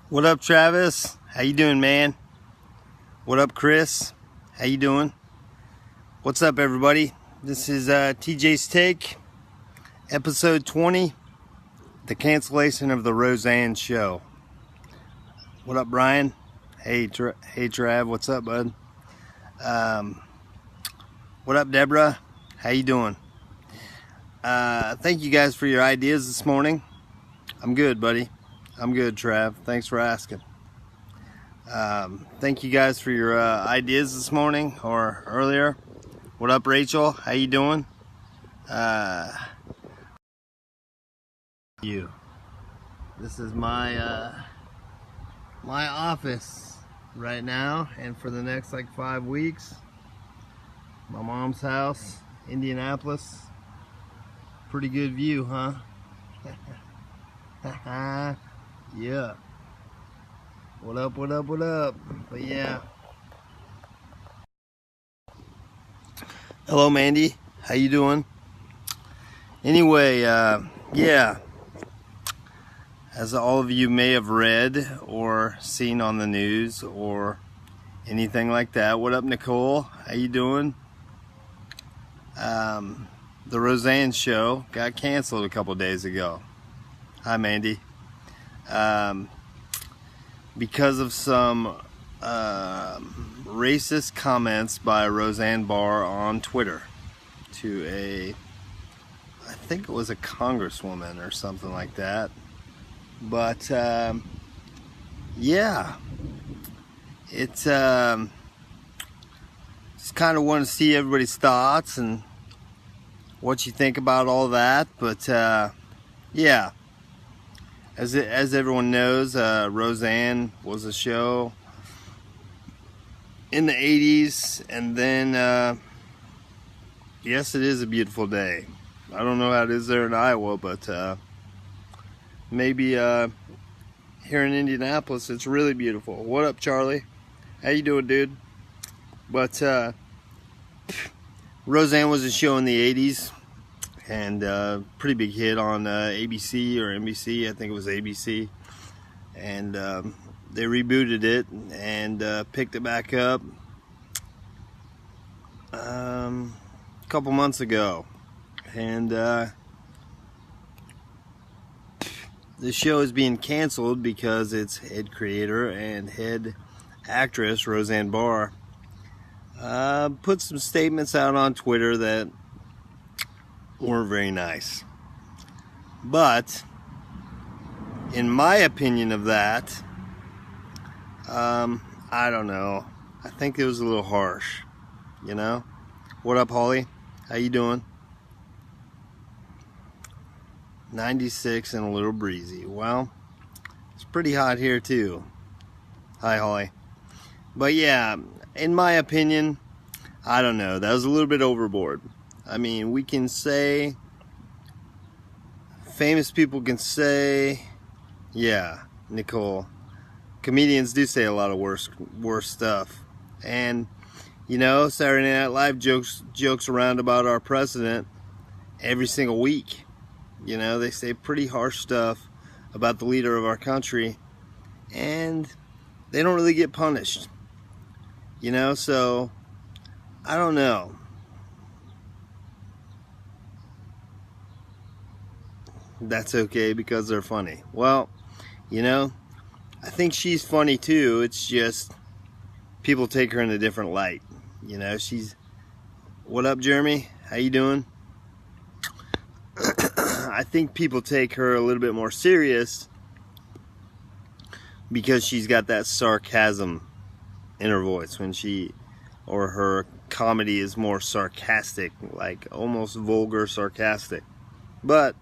What up, Travis? How you doing, man? What up, Chris? How you doing? What's up, everybody? This is TJ's Take, episode 20, the cancellation of the Roseanne show. What up, Brian? Hey, Trav. What's up, bud? What up, Deborah? How you doing? Thank you guys for your ideas this morning. I'm good, buddy. I'm good, Trav. Thanks for asking. Thank you guys for your ideas this morning or earlier. What up, Rachel? How you doing? This is my my office right now, and for the next like 5 weeks, my mom's house, Indianapolis. Pretty good view, huh? Yeah. What up, what up, what up? But yeah. Hello, Mandy. How you doing? Anyway, yeah. As all of you may have read or seen on the news or anything like that. What up, Nicole? How you doing? The Roseanne show got canceled a couple days ago. Hi, Mandy. Because of some racist comments by Roseanne Barr on Twitter to I think it was a congresswoman or something like that. But yeah, it's just kind of want to see everybody's thoughts and what you think about all that. But yeah. As everyone knows, Roseanne was a show in the 80s, and then, yes, it is a beautiful day. I don't know how it is there in Iowa, but maybe here in Indianapolis, it's really beautiful. What up, Charlie? How you doing, dude? But Roseanne was a show in the 80s. And pretty big hit on ABC or NBC. I think it was ABC. And they rebooted it and picked it back up a couple months ago. And the show is being canceled because its head creator and head actress, Roseanne Barr, put some statements out on Twitter that weren't very nice. But in my opinion of that, I don't know. I think it was a little harsh, you know? What up, Holly? How you doing? 96 and a little breezy. Well, it's pretty hot here too. Hi, Holly. But yeah, in my opinion, I don't know. That was a little bit overboard. I mean, we can say, famous people can say, yeah, Nicole, comedians do say a lot of worse stuff. And, you know, Saturday Night Live jokes around about our president every single week. You know, they say pretty harsh stuff about the leader of our country, and they don't really get punished. You know, so, I don't know. That's okay because they're funny. Well, you know, I think she's funny too. It's just people take her in a different light. You know, what up, Jeremy? How you doing? I think people take her a little bit more serious because she's got that sarcasm in her voice or her comedy is more sarcastic, like almost vulgar sarcastic. But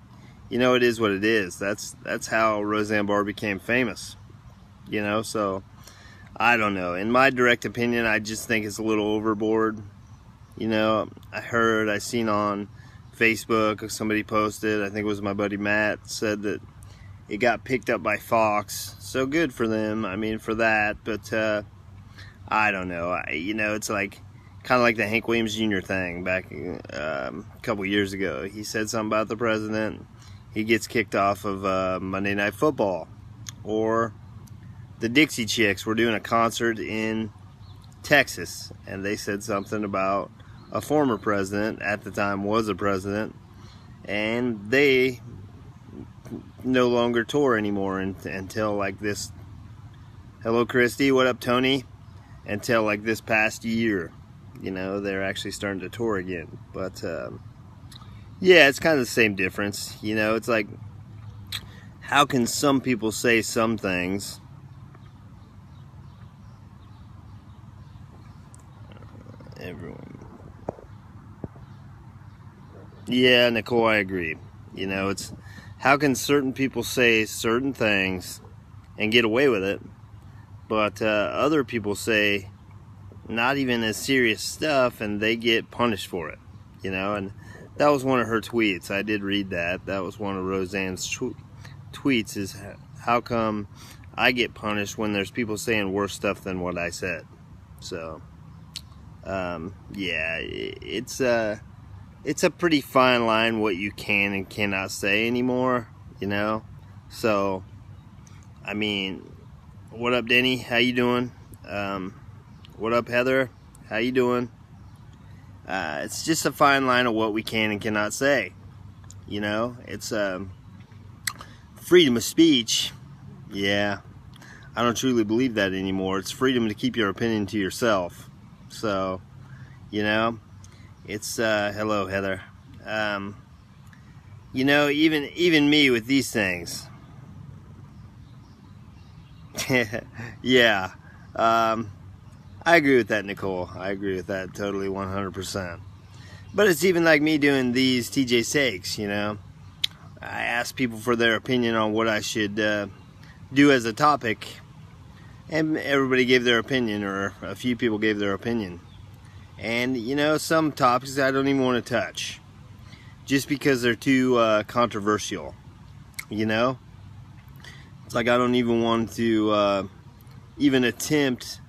you know, it is what it is. That's how Roseanne Barr became famous. You know, so I don't know. In my direct opinion, I just think it's a little overboard. You know, I seen on Facebook, somebody posted, I think it was my buddy Matt, said that it got picked up by Fox. So good for them, I mean, for that. But I don't know. You know, it's like kind of like the Hank Williams Jr. thing back a couple years ago. He said something about the president. He gets kicked off of Monday Night Football. Or the Dixie Chicks were doing a concert in Texas, and they said something about a former president, at the time was a president, and they no longer tour anymore until like this. Hello Christy, what up Tony? Until like this past year, you know, they're actually starting to tour again. But yeah, it's kind of the same difference, you know. It's like, how can some people say some things everyone. Yeah, Nicole, I agree. You know, it's how can certain people say certain things and get away with it, but other people say not even as serious stuff and they get punished for it, you know. And that was one of her tweets. I did read that. That was one of Roseanne's tweets, is how come I get punished when there's people saying worse stuff than what I said. So yeah, it's a pretty fine line what you can and cannot say anymore, you know. So I mean, what up Denny, how you doing? What up Heather, how you doing? It's just a fine line of what we can and cannot say, you know. It's freedom of speech. Yeah, I don't truly believe that anymore. It's freedom to keep your opinion to yourself. So, you know, it's hello Heather. You know, even me with these things. Yeah, I agree with that, Nicole. I agree with that totally, 100%. But it's even like me doing these TJ Sakes, you know. I asked people for their opinion on what I should do as a topic, and everybody gave their opinion, or a few people gave their opinion. And, you know, some topics I don't even want to touch, just because they're too controversial, you know. It's like I don't even want to even attempt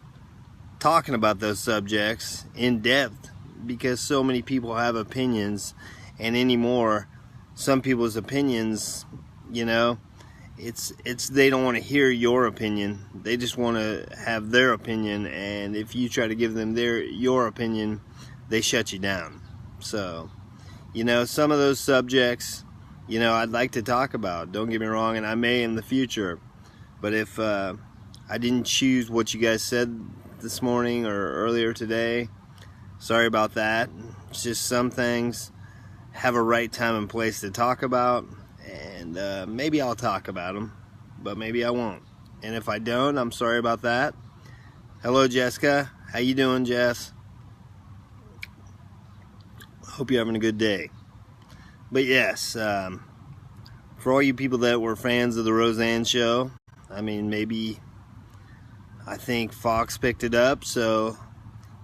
talking about those subjects in depth, because so many people have opinions, and anymore some people's opinions, you know, it's they don't want to hear your opinion. They just want to have their opinion, and if you try to give them your opinion, they shut you down. So, you know, some of those subjects, you know, I'd like to talk about, don't get me wrong, and I may in the future. But if I didn't choose what you guys said this morning or earlier today, sorry about that. It's just some things have a right time and place to talk about, and maybe I'll talk about them, but maybe I won't. And if I don't, I'm sorry about that. Hello Jessica, how you doing Jess? Hope you're having a good day. But yes, for all you people that were fans of the Roseanne show, I mean, maybe I think Fox picked it up, so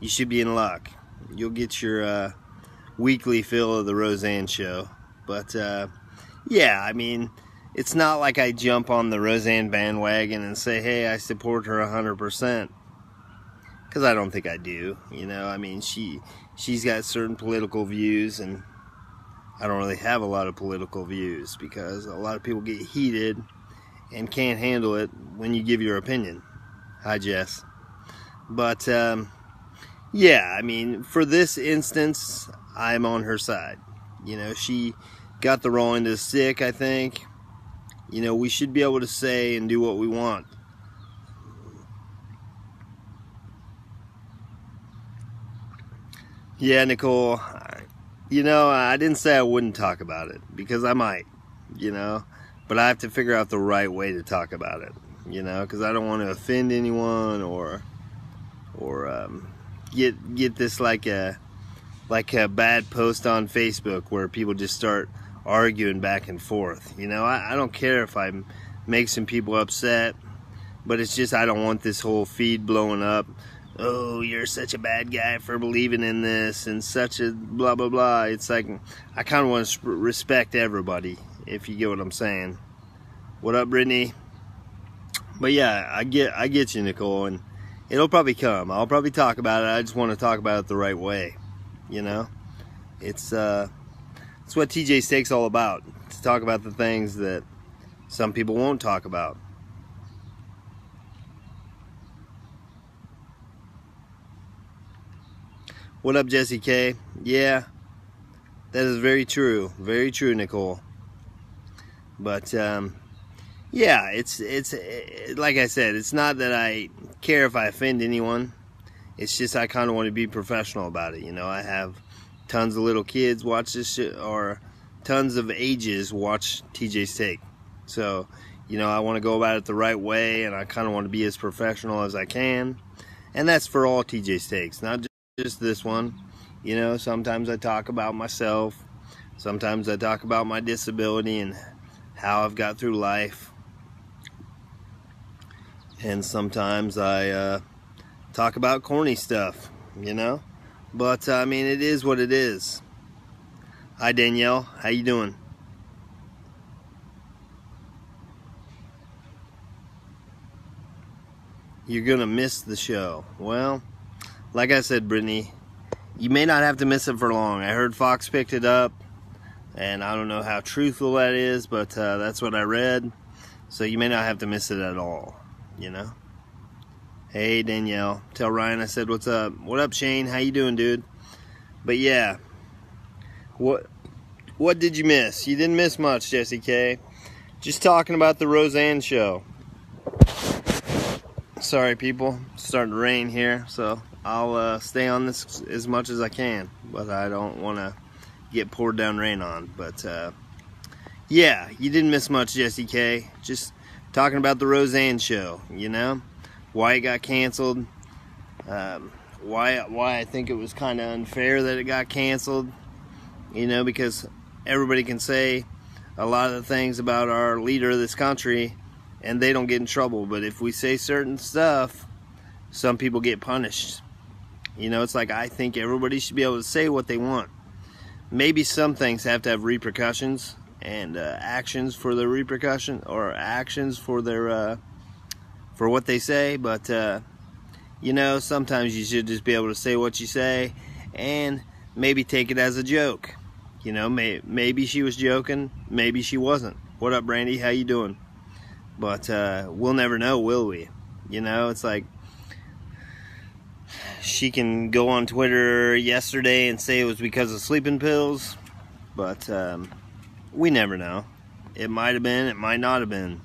you should be in luck. You'll get your weekly fill of the Roseanne show. But yeah, I mean, it's not like I jump on the Roseanne bandwagon and say, hey, I support her 100%, because I don't think I do. You know, I mean, she's got certain political views, and I don't really have a lot of political views, because a lot of people get heated and can't handle it when you give your opinion. Hi Jess. But yeah, I mean, for this instance, I'm on her side. You know, she got the role into sick, I think. You know, we should be able to say and do what we want. Yeah, Nicole, you know, I didn't say I wouldn't talk about it, because I might, you know, but I have to figure out the right way to talk about it, you know, because I don't want to offend anyone or get this like a bad post on Facebook where people just start arguing back and forth. You know, I don't care if I make some people upset, but it's just I don't want this whole feed blowing up. Oh, you're such a bad guy for believing in this and such a blah blah blah. It's like I kind of want to respect everybody, if you get what I'm saying. What up, Brittany? But yeah, I get you, Nicole, and it'll probably come. I'll probably talk about it. I just want to talk about it the right way. You know, it's what TJ Steak's all about. To talk about the things that some people won't talk about. What up, Jesse K? Yeah, that is very true. Very true, Nicole. But yeah, it's like I said, it's not that I care if I offend anyone. It's just I kind of want to be professional about it. You know, I have tons of little kids watch this shit, or tons of ages watch TJ's Take. So, you know, I want to go about it the right way, and I kind of want to be as professional as I can. And that's for all TJ's Takes, not just this one. You know, sometimes I talk about myself. Sometimes I talk about my disability and how I've got through life. And sometimes I talk about corny stuff, you know. But I mean, it is what it is. Hi Danielle, how you doing? You're gonna miss the show. Well, like I said, Brittany, you may not have to miss it for long. I heard Fox picked it up, and I don't know how truthful that is, but that's what I read. So you may not have to miss it at all, you know. Hey Danielle, tell Ryan I said what's up. What up, Shane? How you doing, dude? But yeah, what did you miss? You didn't miss much, Jesse K. Just talking about the Roseanne show. Sorry, people. It's starting to rain here, so I'll stay on this as much as I can, but I don't want to get poured down rain on. But yeah, you didn't miss much, Jesse K. Just talking about the Roseanne show, you know, why it got canceled, why I think it was kind of unfair that it got canceled, you know, because everybody can say a lot of the things about our leader of this country and they don't get in trouble, but if we say certain stuff, some people get punished. You know, it's like, I think everybody should be able to say what they want. Maybe some things have to have repercussions and actions for the repercussion, or actions for their for what they say, but you know, sometimes you should just be able to say what you say and maybe take it as a joke. You know, maybe she was joking, maybe she wasn't. What up, Brandy? How you doing? But we'll never know, will we? You know, it's like, she can go on Twitter yesterday and say it was because of sleeping pills, but we never know. It might have been, it might not have been.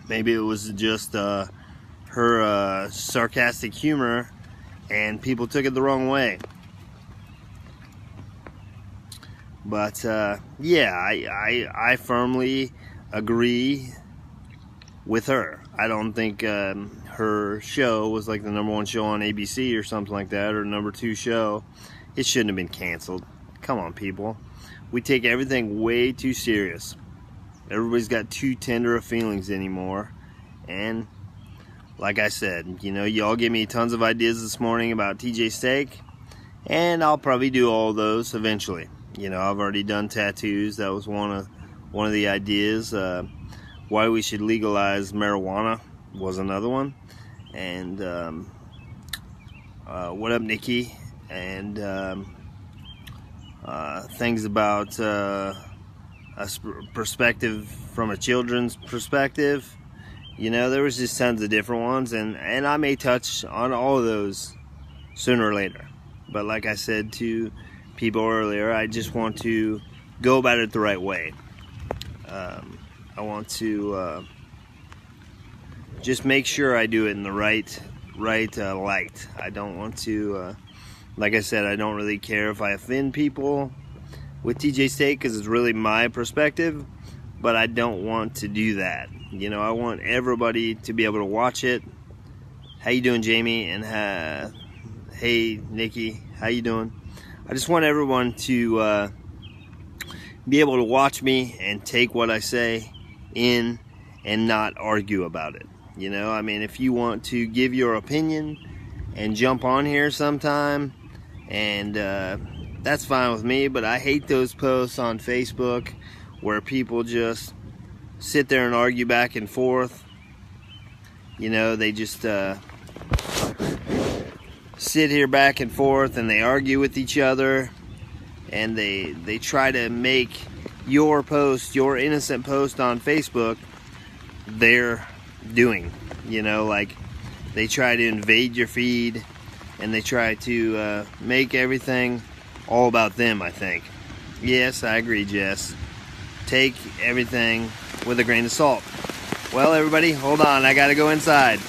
Maybe it was just her sarcastic humor and people took it the wrong way. But yeah, I firmly agree with her. I don't think her show was like the #1 show on ABC or something like that, or #2 show. It shouldn't have been canceled. Come on, people. We take everything way too serious. Everybody's got too tender of feelings anymore. And like I said, you know, y'all gave me tons of ideas this morning about TJ's Take, and I'll probably do all those eventually. You know, I've already done tattoos. That was one of the ideas. Why we should legalize marijuana was another one. And what up, Nikki? And things about a perspective from a children's perspective. You know, there was just tons of different ones, and I may touch on all of those sooner or later. But like I said to people earlier, I just want to go about it the right way. I want to just make sure I do it in the right light. I don't want to, like I said, I don't really care if I offend people with TJ's Take, because it's really my perspective, but I don't want to do that. You know, I want everybody to be able to watch it. How you doing, Jamie? And hey, Nikki, how you doing? I just want everyone to be able to watch me and take what I say in and not argue about it. You know, I mean, if you want to give your opinion and jump on here sometime, and that's fine with me, but I hate those posts on Facebook where people just sit there and argue back and forth. You know, they just sit here back and forth and they argue with each other, and they try to make your post, your innocent post on Facebook, their doing. You know, like, they try to invade your feed and they try to make everything all about them, I think. Yes, I agree, Jess. Take everything with a grain of salt. Well, everybody, hold on. I gotta go inside.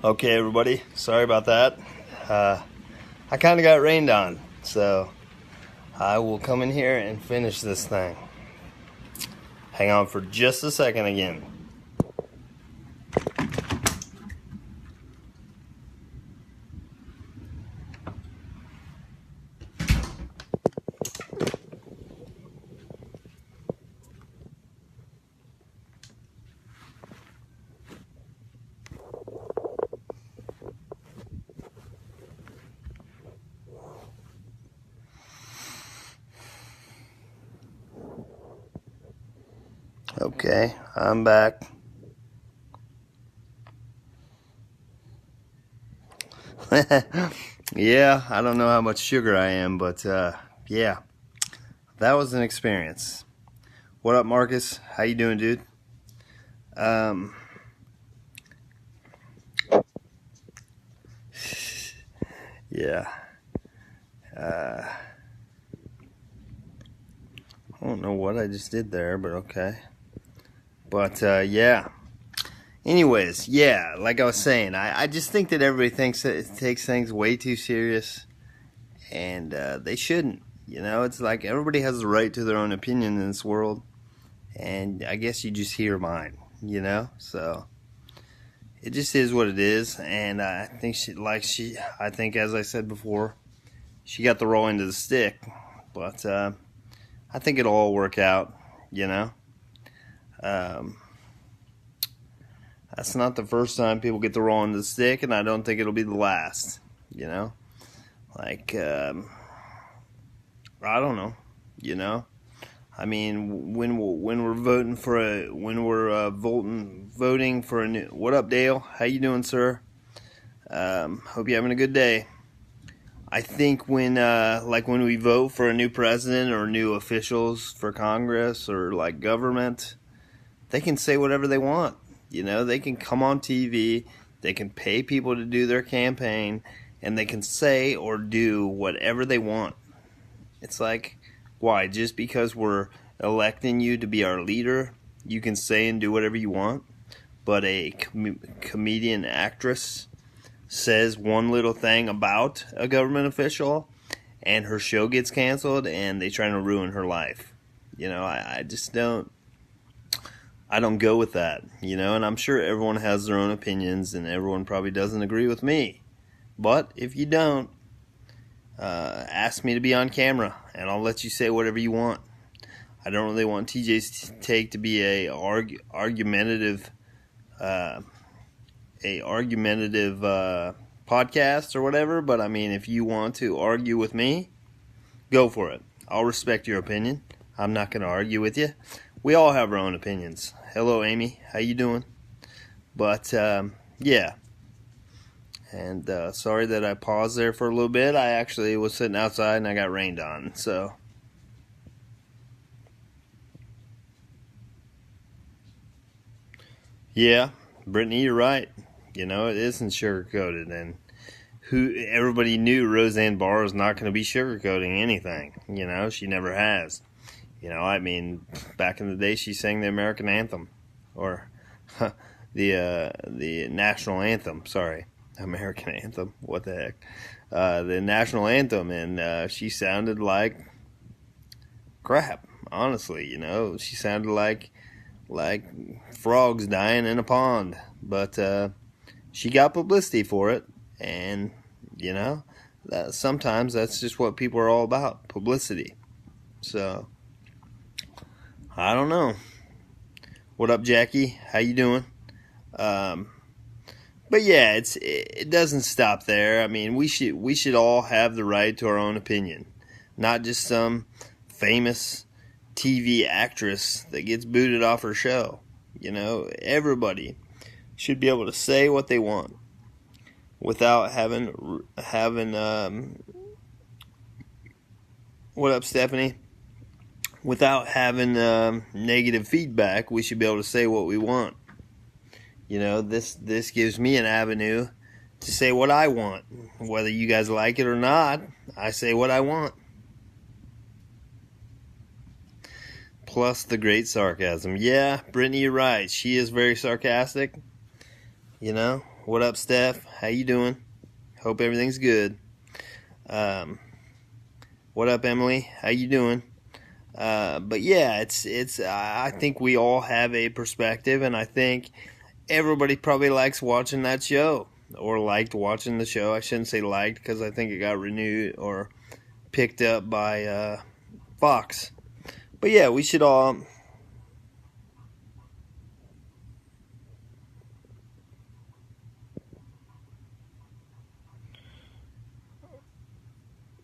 Okay, everybody, sorry about that. I kind of got rained on, so I will come in here and finish this thing. Hang on for just a second again. Okay, I'm back. Yeah, I don't know how much sugar I am, but yeah, that was an experience. What up, Marcus? How you doing, dude? Yeah. I don't know what I just did there, but okay. But yeah. Anyways, yeah, like I was saying, I just think that everybody takes things way too serious, and they shouldn't. You know, it's like everybody has the right to their own opinion in this world, and I guess you just hear mine, you know? So it just is what it is, and I think I think, as I said before, she got the raw end of the stick, but I think it'll all work out, you know? That's not the first time people get the raw end of the stick, and I don't think it'll be the last, you know? Like, I don't know, you know? I mean, when we're voting for voting for a new. What up, Dale? How you doing, sir? Hope you're having a good day. I think when we vote for a new president or new officials for Congress or like government, they can say whatever they want. You know, they can come on TV, they can pay people to do their campaign, and they can say or do whatever they want. It's like, why? Just because we're electing you to be our leader, you can say and do whatever you want? But a comedian actress says one little thing about a government official, and her show gets canceled, and they try to ruin her life. You know, I just don't. I don't go with that, you know, and I'm sure everyone has their own opinions, and everyone probably doesn't agree with me. But if you don't, ask me to be on camera, and I'll let you say whatever you want. I don't really want TJ's take to be a argumentative podcast or whatever, but I mean, if you want to argue with me, go for it. I'll respect your opinion. I'm not going to argue with you. We all have our own opinions. Hello, Amy. How you doing? But, yeah. And sorry that I paused there for a little bit. I actually was sitting outside and I got rained on, so. Yeah, Brittany, you're right. You know, it isn't sugar-coated, and everybody knew Roseanne Barr was not going to be sugarcoating anything. You know, she never has. You know, I mean, back in the day, she sang the American anthem, or the national anthem. Sorry, American anthem. What the heck? The national anthem, and she sounded like crap. Honestly, you know, she sounded like frogs dying in a pond. But she got publicity for it, and sometimes that's just what people are all about, publicity. So I don't know. What up, Jackie? How you doing? But yeah, it doesn't stop there. I mean, we should all have the right to our own opinion, not just some famous TV actress that gets booted off her show. Everybody should be able to say what they want without having what up, Stephanie? Without having negative feedback. We should be able to say what we want. This gives me an avenue to say what I want. Whether you guys like it or not, I say what I want. Plus the great sarcasm. Yeah, Brittany, you're right. She is very sarcastic. What up, Steph? How you doing? Hope everything's good. What up, Emily? How you doing? But yeah, it's. I think we all have a perspective, and I think everybody probably likes watching that show, or liked watching the show. I shouldn't say liked, because I think it got renewed or picked up by Fox. But yeah, we should all.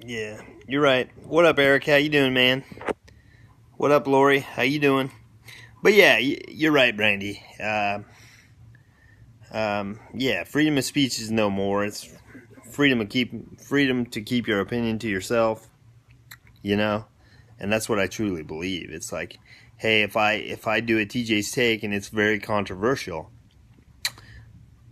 Yeah, you're right. What up, Eric? How you doing, man? What up, Lori? How you doing? But yeah, you're right, Brandy. Yeah, freedom of speech is no more. It's freedom to keep your opinion to yourself. And that's what I truly believe. It's like, hey, if I do a TJ's Take and it's very controversial,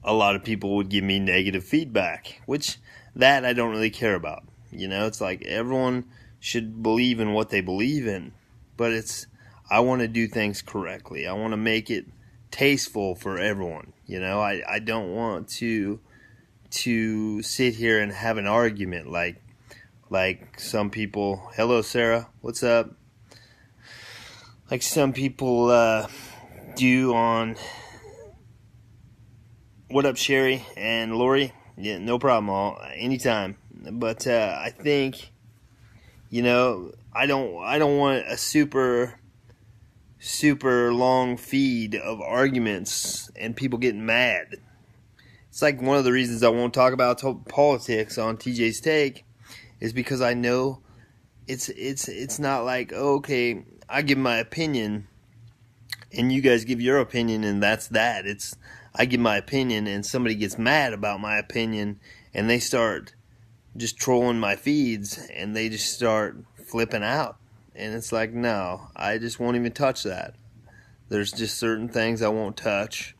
a lot of people would give me negative feedback, which that I don't really care about. It's like everyone should believe in what they believe in, but I want to do things correctly. I want to make it tasteful for everyone. I don't want to sit here and have an argument like some people. Hello, Sarah. What's up? Like some people do on. What up, Sherry and Lori? Yeah, no problem. Anytime. But I think, I don't want a super long feed of arguments and people getting mad. It's like one of the reasons I won't talk about politics on TJ's Take is because I know it's not like, okay, I give my opinion and you guys give your opinion and that's that. It's I give my opinion and somebody gets mad about my opinion and they start just trolling my feeds and they just start flipping out. And it's like, no, I just won't even touch that. There's just certain things I won't touch,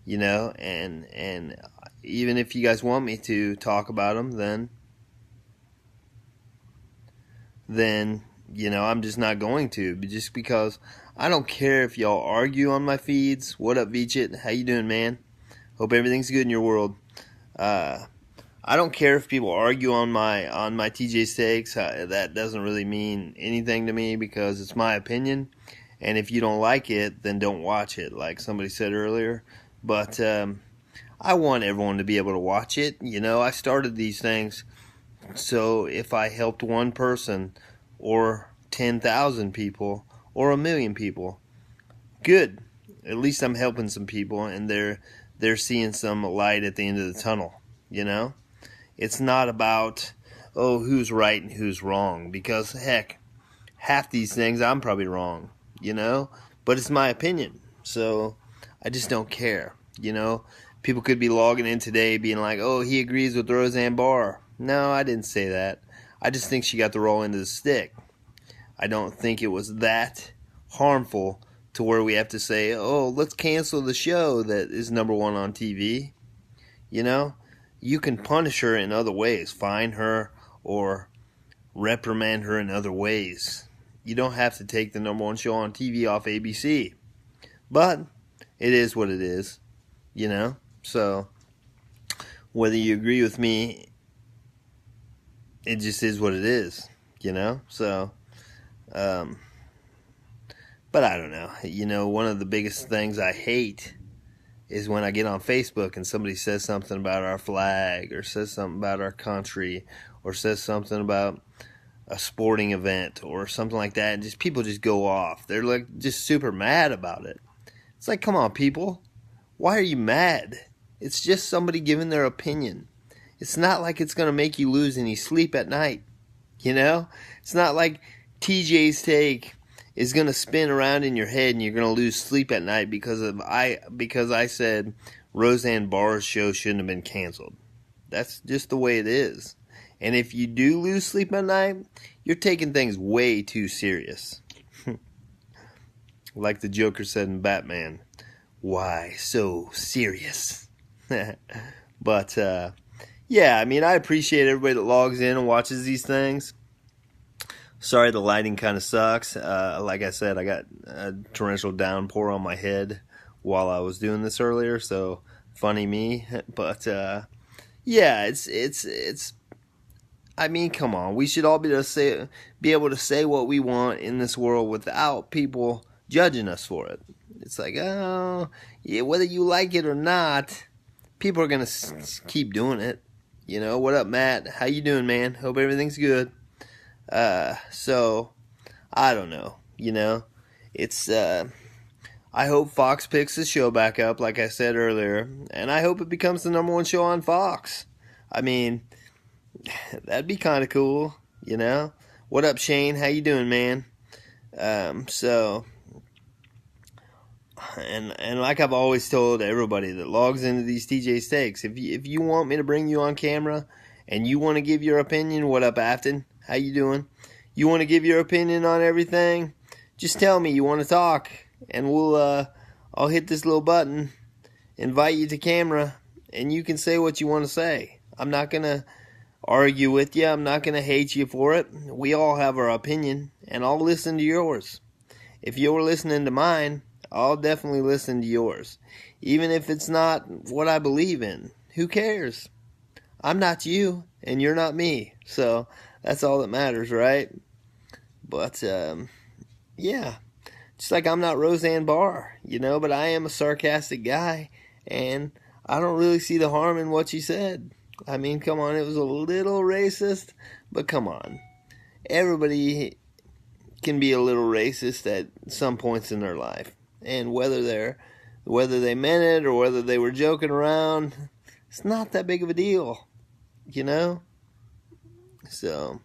and even if you guys want me to talk about them, then I'm just not going to, just because I don't care if y'all argue on my feeds. What up, Vichit? How you doing, man? Hope everything's good in your world. I don't care if people argue on my TJ's Takes. That doesn't really mean anything to me because it's my opinion. And if you don't like it, then don't watch it, like somebody said earlier. But I want everyone to be able to watch it. I started these things so if I helped one person or 10,000 people or 1,000,000 people, good. At least I'm helping some people and they're seeing some light at the end of the tunnel, It's not about, who's right and who's wrong, because heck, half these things I'm probably wrong, but it's my opinion, so I just don't care, People could be logging in today being like, oh, he agrees with Roseanne Barr. No, I didn't say that. I just think she got the raw end of the stick. I don't think it was that harmful to where we have to say, oh, let's cancel the show that is number one on TV, You can punish her in other ways, fine her or reprimand her in other ways. You don't have to take the number one show on TV off ABC. But it is what it is, So whether you agree with me, it just is what it is, So, but I don't know. One of the biggest things I hate is when I get on Facebook and somebody says something about our flag, or says something about our country, or says something about a sporting event or something like that, and just people just go off. They're like just super mad about it. It's like, come on, people. Why are you mad? It's just somebody giving their opinion. It's not like it's going to make you lose any sleep at night. You know? It's not like TJ's take is going to spin around in your head and you're going to lose sleep at night because I said Roseanne Barr's show shouldn't have been canceled. That's just the way it is. And if you do lose sleep at night, you're taking things way too serious. Like the Joker said in Batman, why so serious? But, yeah, I mean, I appreciate everybody that logs in and watches these things. Sorry the lighting kind of sucks. Like I said, I got a torrential downpour on my head while I was doing this earlier, so funny me. But, yeah, it's I mean, come on. We should all be able to say what we want in this world without people judging us for it. It's like, oh, yeah, whether you like it or not, people are going to keep doing it. You know, what up, Matt? How you doing, man? Hope everything's good. So, I don't know. You know, it's, I hope Fox picks the show back up, like I said earlier, and I hope it becomes the #1 show on Fox. I mean, that'd be kind of cool, you know? What up, Shane? How you doing, man? So, and like I've always told everybody that logs into these TJ's Takes, if you want me to bring you on camera and you want to give your opinion, what up, Afton? How you doing? You want to give your opinion on everything? Just tell me you want to talk, and I'll hit this little button, invite you to camera, and you can say what you want to say. I'm not gonna argue with you. I'm not gonna hate you for it. We all have our opinion, and I'll listen to yours. If you're listening to mine, I'll definitely listen to yours. Even if it's not what I believe in. Who cares? I'm not you, and you're not me. So, that's all that matters, right? But, yeah. Just like I'm not Roseanne Barr, you know, but I am a sarcastic guy, and I don't really see the harm in what she said. I mean, come on, it was a little racist, but come on. Everybody can be a little racist at some points in their life. And whether they meant it or whether they were joking around, it's not that big of a deal, you know? So,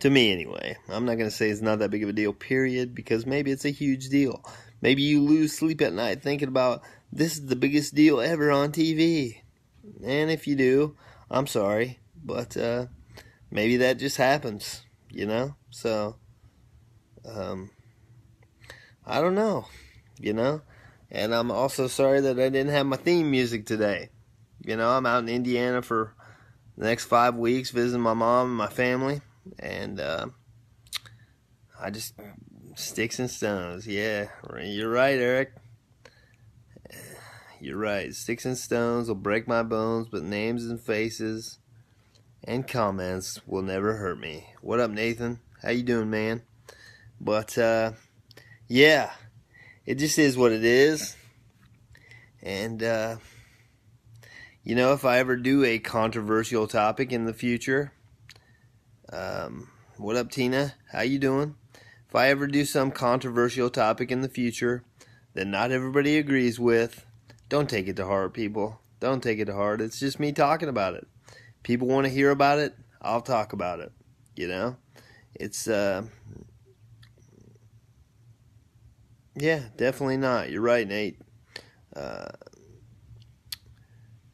to me anyway, I'm not going to say it's not that big of a deal, period, because maybe it's a huge deal. Maybe you lose sleep at night thinking about, this is the biggest deal ever on TV. And if you do, I'm sorry, but maybe that just happens, you know? So, I don't know, you know? And I'm also sorry that I didn't have my theme music today. You know, I'm out in Indiana for the next 5 weeks visiting my mom and my family. And I just, sticks and stones. Yeah, you're right, Eric. You're right. Sticks and stones will break my bones, but names and faces and comments will never hurt me. What up, Nathan? How you doing, man? But, yeah, it just is what it is. And, you know, if I ever do a controversial topic in the future, what up, Tina? How you doing? If I ever do some controversial topic in the future that not everybody agrees with, don't take it to heart, people. Don't take it to heart. It's just me talking about it. People want to hear about it, I'll talk about it. You know? It's, yeah, definitely not. You're right, Nate.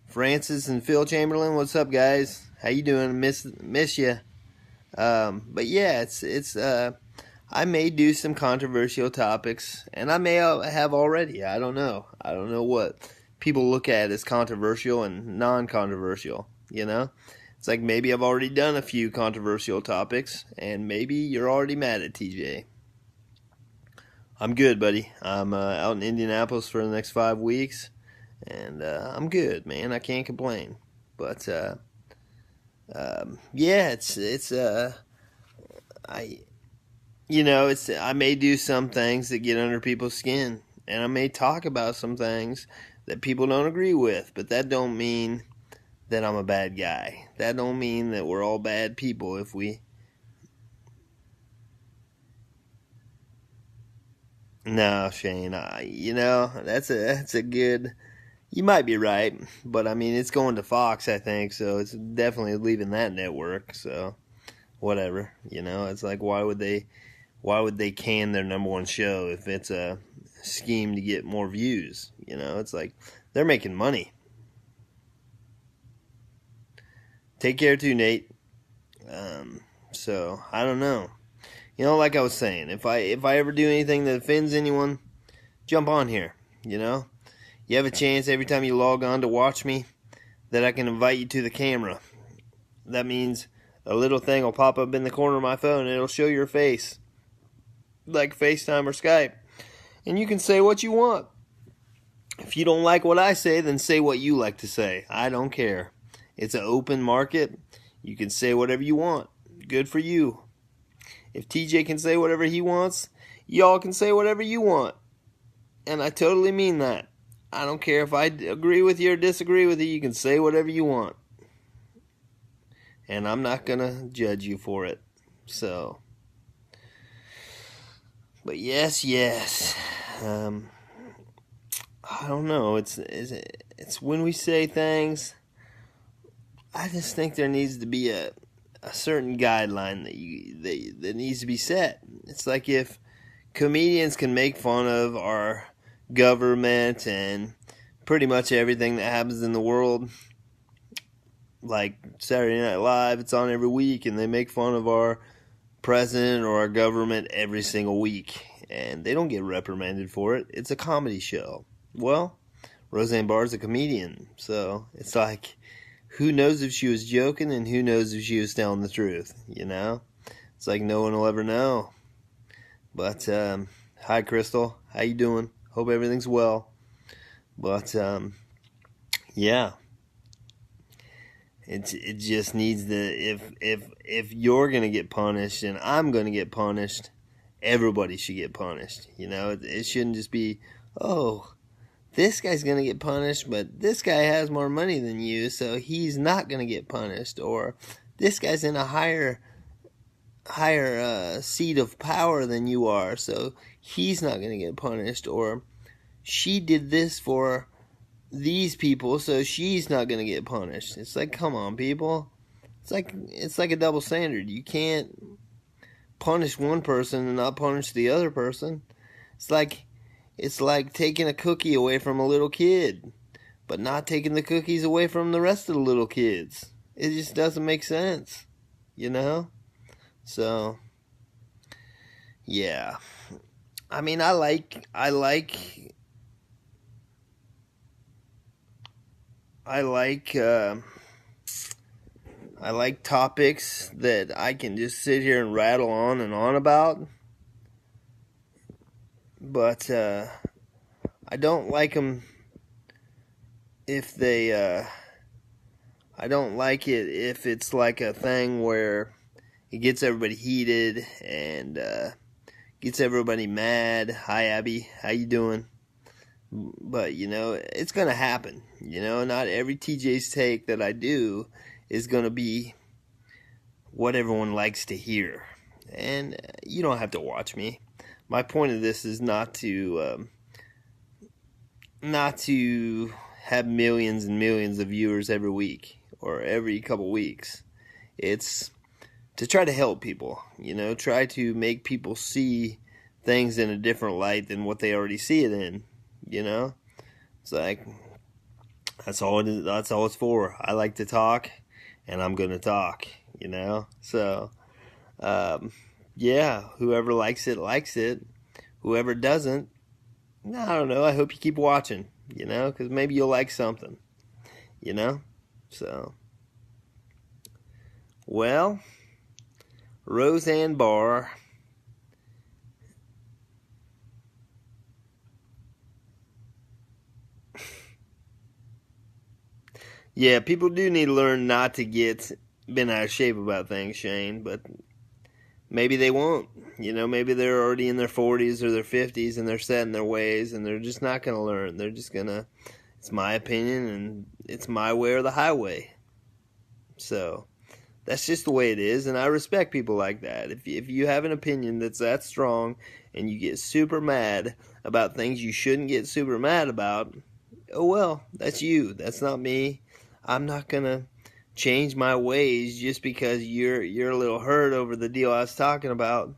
Francis and Phil Chamberlain, what's up, guys? How you doing? Miss you. But yeah, it's I may do some controversial topics, and I may have already. I don't know. I don't know what people look at as controversial and non-controversial, you know? It's like maybe I've already done a few controversial topics, and maybe you're already mad at TJ. I'm good, buddy. I'm out in Indianapolis for the next 5 weeks, and I'm good, man. I can't complain. But, yeah, I may do some things that get under people's skin, and I may talk about some things that people don't agree with, but that don't mean that I'm a bad guy. That don't mean that we're all bad people if we... No, Shane, that's a good... You might be right, but I mean, it's going to Fox, I think, so it's definitely leaving that network, so whatever, it's like, why would they can their number one show if it's a scheme to get more views? It's like, they're making money. Take care too, Nate. So I don't know. Like I was saying, if I ever do anything that offends anyone, jump on here. You have a chance every time you log on to watch me that I can invite you to the camera. That means a little thing will pop up in the corner of my phone and it'll show your face, like FaceTime or Skype, and you can say what you want. If you don't like what I say, then say what you like to say. I don't care. It's an open market. You can say whatever you want. Good for you. If TJ can say whatever he wants, y'all can say whatever you want. And I totally mean that. I don't care if I agree with you or disagree with you. You can say whatever you want. And I'm not going to judge you for it. So. But yes. I don't know. It's when we say things, I just think there needs to be a certain guideline that needs to be set. It's like if comedians can make fun of our government and pretty much everything that happens in the world, like Saturday Night Live, it's on every week, and they make fun of our president or our government every single week, and they don't get reprimanded for it. It's a comedy show. Well, Roseanne Barr's a comedian, so it's like, who knows if she was joking and who knows if she was telling the truth, It's like no one will ever know. But, hi Crystal, how you doing? Hope everything's well. But, yeah. It just needs to, if you're going to get punished and I'm going to get punished, everybody should get punished. It shouldn't just be, oh, this guy's going to get punished, but this guy has more money than you, so he's not going to get punished. Or this guy's in a higher seat of power than you are, so he's not going to get punished. Or she did this for these people, so she's not going to get punished. It's like, come on, people. It's like a double standard. You can't punish one person and not punish the other person. It's like taking a cookie away from a little kid, but not taking the cookies away from the rest of the little kids. It just doesn't make sense, So, yeah. I mean, I like topics that I can just sit here and rattle on and on about. But I don't like them if they, I don't like it if it's like a thing where it gets everybody heated and gets everybody mad. Hi, Abby. How you doing? But, it's going to happen. Not every TJ's take that I do is going to be what everyone likes to hear. And you don't have to watch me. My point of this is not to have millions and millions of viewers every week or every couple weeks. It's to try to help people, try to make people see things in a different light than what they already see it in, It's like, that's all it is. That's all it's for. I like to talk, and I'm going to talk, So, yeah, whoever likes it, likes it. Whoever doesn't, I don't know. I hope you keep watching, because maybe you'll like something, So, well, Roseanne Barr. Yeah, people do need to learn not to get bent out of shape about things, Shane, but maybe they won't. You know, maybe they're already in their 40s or their 50s and they're set in their ways and they're just not going to learn. They're just going to, it's my opinion and it's my way or the highway. So that's just the way it is, and I respect people like that. If you have an opinion that's that strong and you get super mad about things you shouldn't get super mad about, oh well, that's you. That's not me. I'm not going to change my ways just because you're a little hurt over the deal I was talking about.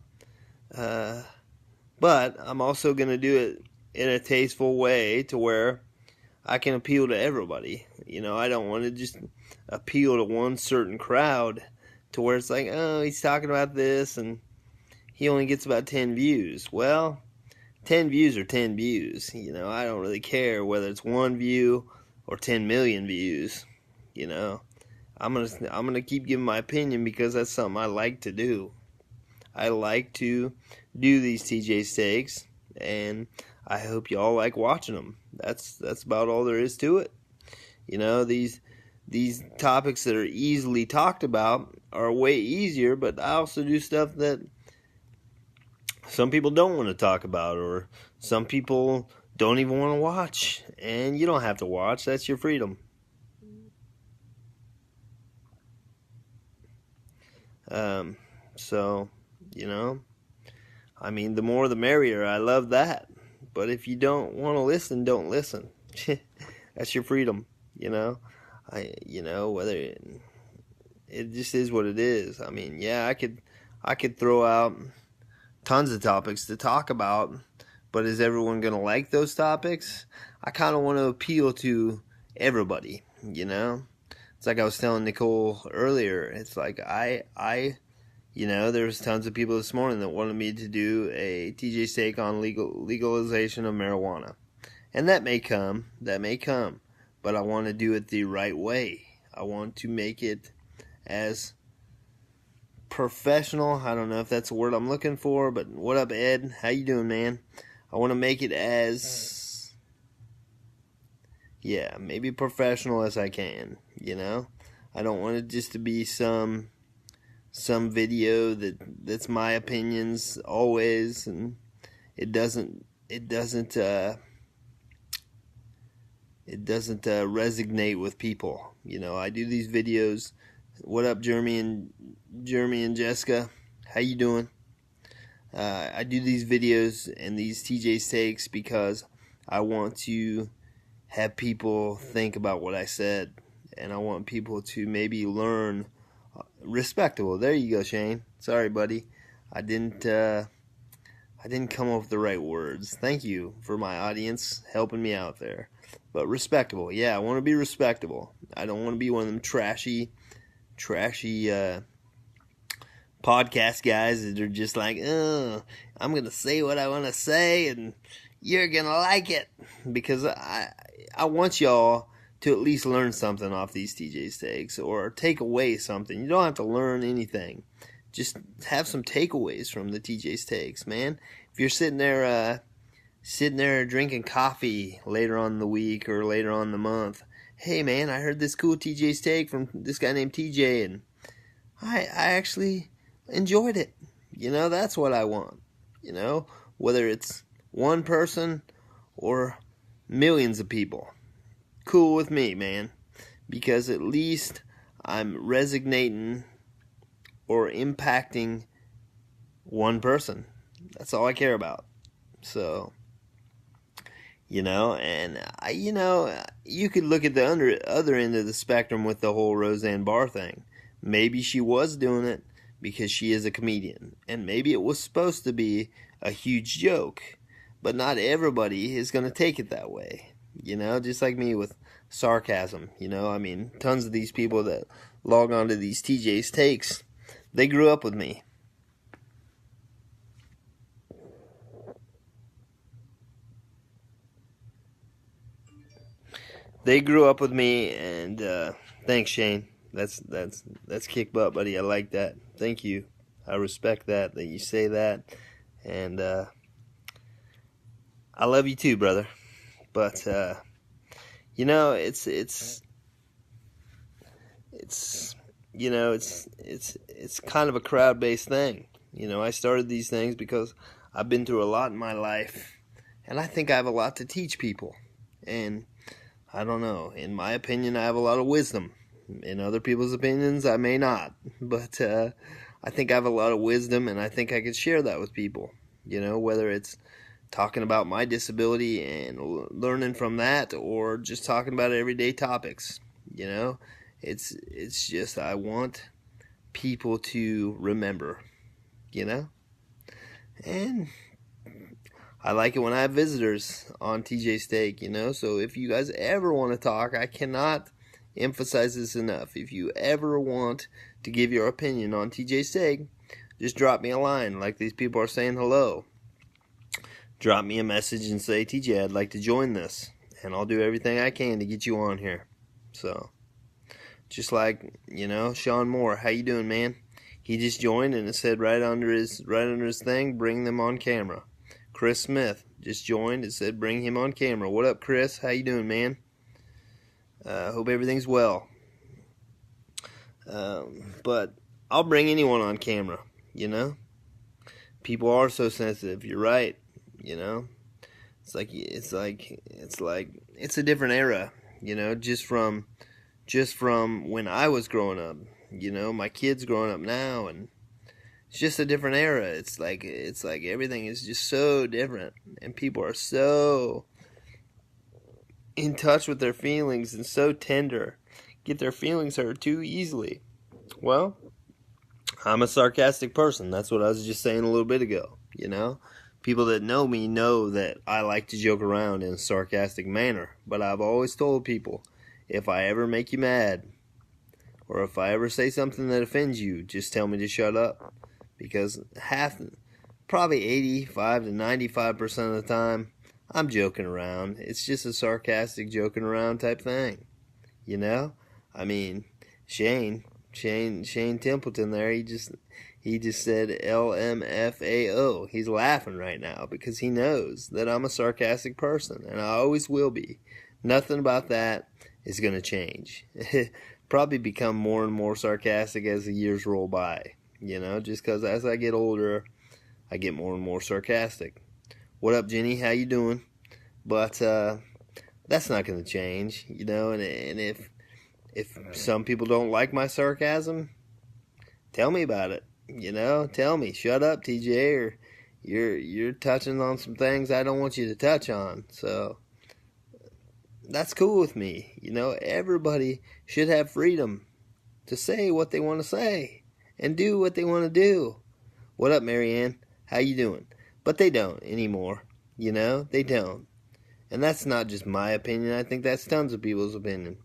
But I'm also going to do it in a tasteful way to where I can appeal to everybody. You know, I don't want to just appeal to one certain crowd to where it's like, oh, he's talking about this and he only gets about 10 views. Well, 10 views are 10 views. You know, I don't really care whether it's 1 view or 10 million views. You know, I'm gonna keep giving my opinion because that's something I like to do. I like to do these TJ Stakes, and I hope y'all like watching them. That's about all there is to it. You know, these topics that are easily talked about are way easier, but I also do stuff that some people don't want to talk about, or some people don't even want to watch, and you don't have to watch. That's your freedom. So, you know, I mean, the more the merrier. I love that. But if you don't want to listen, don't listen. That's your freedom, you know. Whether it just is what it is. I mean, yeah, I could throw out tons of topics to talk about, but is everyone going to like those topics? I kind of want to appeal to everybody, you know. It's like I was telling Nicole earlier. It's like there was tons of people this morning that wanted me to do a TJ Stake on legalization of marijuana. And that may come, but I want to do it the right way. I want to make it as professional. I don't know if that's the word I'm looking for, but what up, Ed? How you doing, man? I want to make it as, maybe professional as I can, you know? I don't want it just to be some video that's my opinions always, and it doesn't resonate with people. You know, I do these videos. What up, Jeremy and Jessica? How you doing? I do these videos and these TJ Stakes because I want to have people think about what I said, and I want people to maybe learn. Respectable. There you go, Shane. Sorry, buddy. I didn't come up with the right words. Thank you for my audience helping me out there. But respectable. Yeah, I want to be respectable. I don't want to be one of them trashy podcast guys that are just like, oh, I'm going to say what I want to say and you're going to like it. Because I want y'all to at least learn something off these TJ Stakes or take away something. You don't have to learn anything. Just have some takeaways from the TJ Stakes, man. If you're sitting there drinking coffee later on in the week or later on in the month, hey, man, I heard this cool TJ Stake from this guy named TJ, and I actually enjoyed it. You know, that's what I want. You know, whether it's one person or millions of people. Cool with me, man, because at least I'm resonating or impacting one person. That's all I care about. So, you know, and you could look at the other end of the spectrum with the whole Roseanne Barr thing. Maybe she was doing it because she is a comedian, and maybe it was supposed to be a huge joke, but not everybody is going to take it that way. You know, just like me with sarcasm, you know, I mean, tons of these people that log on to these TJ's Takes, they grew up with me. They grew up with me, and thanks, Shane. That's kick butt, buddy. I like that. Thank you. I respect that you say that, and I love you too, brother. But you know, it's kind of a crowd-based thing. You know, I started these things because I've been through a lot in my life, and I think I have a lot to teach people. And I don't know, in my opinion, I have a lot of wisdom. In other people's opinions, I may not. But I think I have a lot of wisdom, and I think I could share that with people. You know, whether it's talking about my disability and learning from that, or just talking about everyday topics. You know, it's just I want people to remember, you know? And I like it when I have visitors on TJ Steak, you know? So if you guys ever want to talk, I cannot emphasize this enough. If you ever want to give your opinion on TJ Steak, just drop me a line like these people are saying hello. Drop me a message and say, TJ, I'd like to join this. And I'll do everything I can to get you on here. So, just like, you know, Sean Moore, how you doing, man? He just joined, and it said right under his thing, bring them on camera. Chris Smith just joined. It said bring him on camera. What up, Chris? How you doing, man? Hope everything's well. But I'll bring anyone on camera, you know? People are so sensitive. You're right, you know? It's a different era, you know, just from when I was growing up. You know, my kids growing up now, and it's just a different era. It's like everything is just so different, and people are so in touch with their feelings and so tender, get their feelings hurt too easily. Well, I'm a sarcastic person. That's what I was just saying a little bit ago, you know? People that know me know that I like to joke around in a sarcastic manner, but I've always told people, if I ever make you mad, or if I ever say something that offends you, just tell me to shut up. Because probably 85 to 95% of the time, I'm joking around. It's just a sarcastic joking around type thing. You know? I mean, Shane Templeton there, he just said LMFAO. He's laughing right now because he knows that I'm a sarcastic person, and I always will be. Nothing about that is going to change. Probably become more and more sarcastic as the years roll by, you know, just because as I get older, I get more and more sarcastic. What up, Jenny? How you doing? But that's not going to change, you know, and if some people don't like my sarcasm, tell me about it, you know, tell me, shut up, TJ, or you're touching on some things I don't want you to touch on, so that's cool with me. You know, everybody should have freedom to say what they want to say and do what they want to do. What up, Marianne? How you doing? But they don't anymore. You know, they don't. And that's not just my opinion. I think that's tons of people's opinion.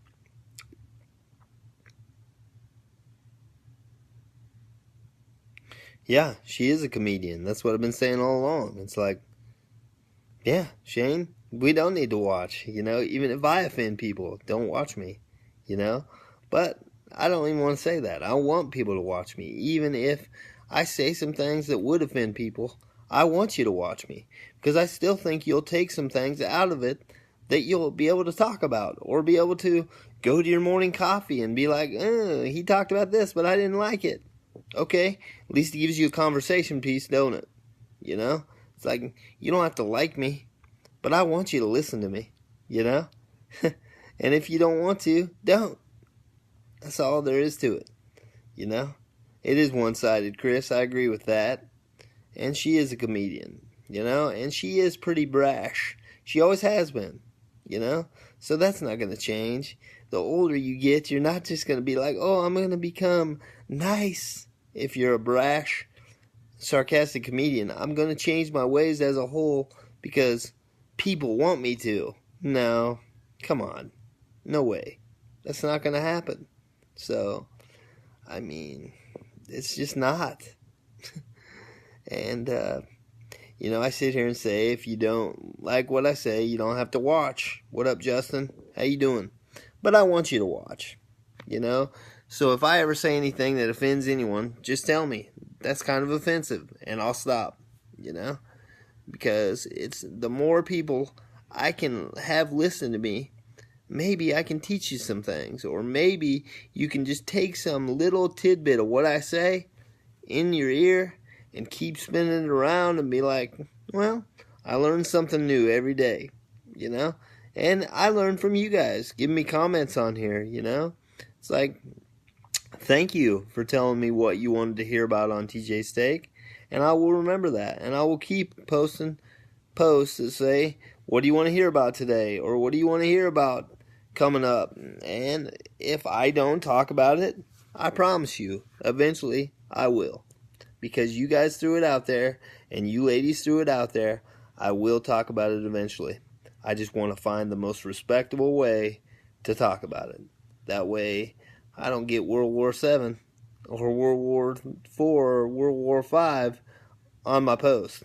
Yeah, she is a comedian. That's what I've been saying all along. It's like, yeah, Shane, we don't need to watch, you know, even if I offend people, don't watch me, you know, but I don't even want to say that. I want people to watch me, even if I say some things that would offend people. I want you to watch me, because I still think you'll take some things out of it that you'll be able to talk about, or be able to go to your morning coffee and be like, he talked about this, but I didn't like it. Okay, at least it gives you a conversation piece, don't it? You know, it's like, you don't have to like me, but I want you to listen to me, you know? And if you don't want to, don't. That's all there is to it, you know? It is one-sided, Chris. I agree with that. And she is a comedian, you know? And she is pretty brash. She always has been, you know? So that's not going to change. The older you get, you're not just going to be like, oh, I'm going to become nice. If you're a brash, sarcastic comedian, I'm going to change my ways as a whole because people want me to. No, come on. No way. That's not going to happen. So, I mean, it's just not. And, you know, I sit here and say, if you don't like what I say, you don't have to watch. What up, Justin? How you doing? But I want you to watch, you know? So if I ever say anything that offends anyone, just tell me. That's kind of offensive, and I'll stop, you know? Because it's the more people I can have listen to me, maybe I can teach you some things, or maybe you can just take some little tidbit of what I say in your ear and keep spinning it around and be like, well, I learned something new every day, you know? And I learn from you guys. Give me comments on here, you know? It's like, thank you for telling me what you wanted to hear about on TJ's Take. And I will remember that. And I will keep posting posts that say, what do you want to hear about today? Or what do you want to hear about coming up? And if I don't talk about it, I promise you, eventually I will. Because you guys threw it out there, and you ladies threw it out there, I will talk about it eventually. I just want to find the most respectable way to talk about it. That way, I don't get World War VII or World War IV or World War V on my post.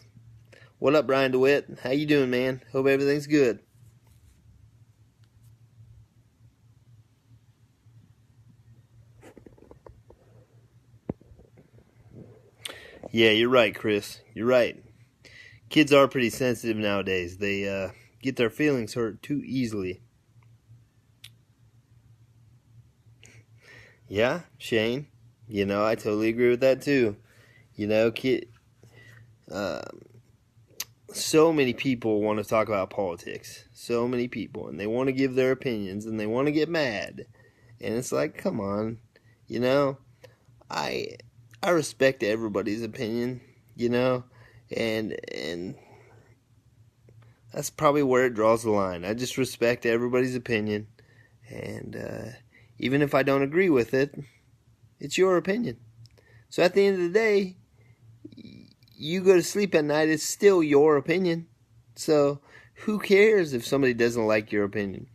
What up, Brian DeWitt? How you doing, man? Hope everything's good. Yeah, you're right, Chris. You're right. Kids are pretty sensitive nowadays. They get their feelings hurt too easily. Yeah, Shane. You know, I totally agree with that too. You know, so many people want to talk about politics. So many people, and they want to give their opinions, and they want to get mad. And it's like, come on, you know, I respect everybody's opinion, you know, and that's probably where it draws the line. I just respect everybody's opinion, and even if I don't agree with it, it's your opinion. So at the end of the day, you go to sleep at night, it's still your opinion. So who cares if somebody doesn't like your opinion?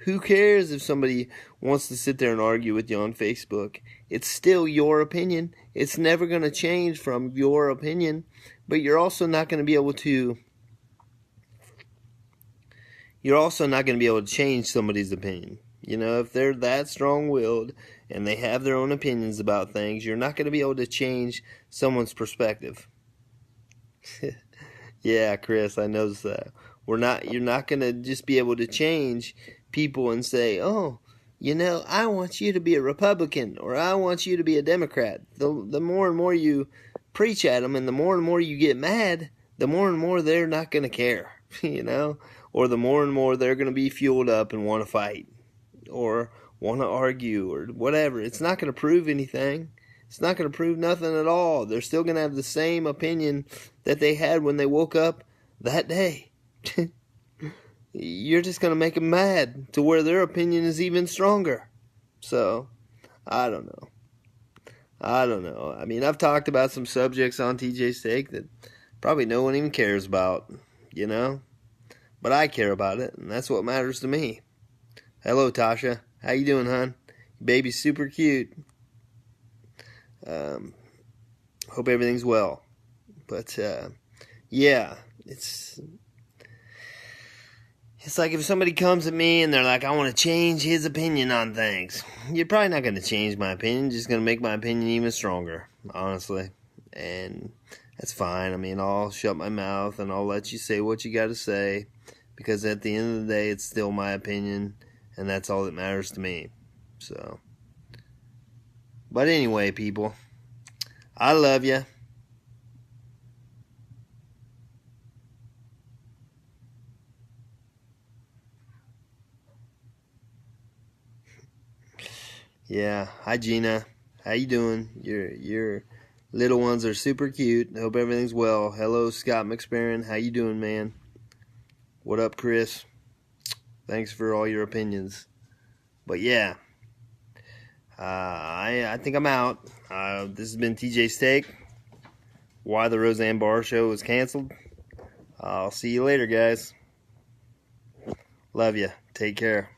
Who cares if somebody wants to sit there and argue with you on Facebook? It's still your opinion. It's never going to change from your opinion, but you're also not going to be able to change somebody's opinion. You know, if they're that strong-willed and they have their own opinions about things, you're not going to be able to change someone's perspective. Yeah, Chris, I noticed that. You're not going to just be able to change people and say, oh, you know, I want you to be a Republican or I want you to be a Democrat. The more and more you preach at them and the more you get mad, the more and more they're not going to care, you know, or the more and more they're going to be fueled up and want to fight or want to argue or whatever. It's not going to prove anything. It's not going to prove nothing at all. They're still going to have the same opinion that they had when they woke up that day. You're just going to make them mad to where their opinion is even stronger. So, I don't know. I mean, I've talked about some subjects on TJ's Take that probably no one even cares about, you know? But I care about it, and that's what matters to me. Hello, Tasha. How you doing, hon? Your baby's super cute. Hope everything's well. But, yeah, it's like if somebody comes at me and they're like, I want to change his opinion on things. You're probably not going to change my opinion. Just going to make my opinion even stronger, honestly. And that's fine. I mean, I'll shut my mouth and I'll let you say what you got to say. Because at the end of the day, it's still my opinion. And that's all that matters to me. So. But anyway, people. I love you. Yeah, hi Gina. How you doing? Your little ones are super cute. I hope everything's well. Hello, Scott McSparron. How you doing, man? What up, Chris? Thanks for all your opinions. But yeah, I think I'm out. This has been TJ's Take. Why the Roseanne Barr Show was canceled. I'll see you later, guys. Love you. Take care.